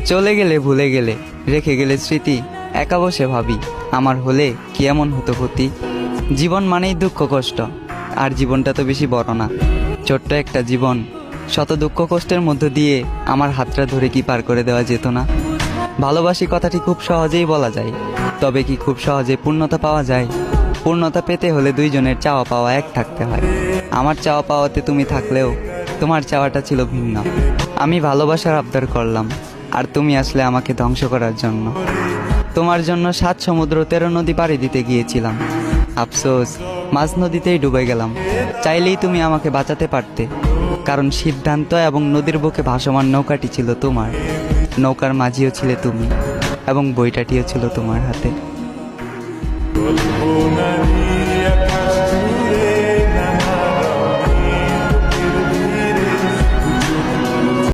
চলে গেলে ভুলে গেলে, রেখে গেলে স্মৃতি, একা বসে ভাবি আমার হলে কি এমন হতো ক্ষতি। জীবন মানেই দুঃখ কষ্ট, আর জীবনটা তো বেশি বড় না, ছোট্ট একটা জীবন। শত দুঃখ কষ্টের মধ্য দিয়ে আমার হাতটা ধরে কি পার করে দেওয়া যেত না? ভালোবাসি কথাটি খুব সহজেই বলা যায়, তবে কি খুব সহজে পূর্ণতা পাওয়া যায়? পূর্ণতা পেতে হলে দুইজনের চাওয়া পাওয়া এক থাকতে হয়। আমার চাওয়া পাওয়াতে তুমি থাকলেও তোমার চাওয়াটা ছিল ভিন্ন। আমি ভালোবাসার আবদার করলাম, আর তুমি আসলে আমাকে ধ্বংস করার জন্য। তোমার জন্য 7 সমুদ্র 13 নদী পাড়ি দিতে গিয়েছিলাম, আফসোস মাঝ নদীতেই ডুবে গেলাম। চাইলেই তুমি আমাকে বাঁচাতে পারতে, কারণ সিদ্ধান্ত এবং নদীর বুকে ভাসমান নৌকাটি ছিল তোমার, নৌকার মাঝিও ছিলে তুমি, এবং বইটাটিও ছিল তোমার হাতে।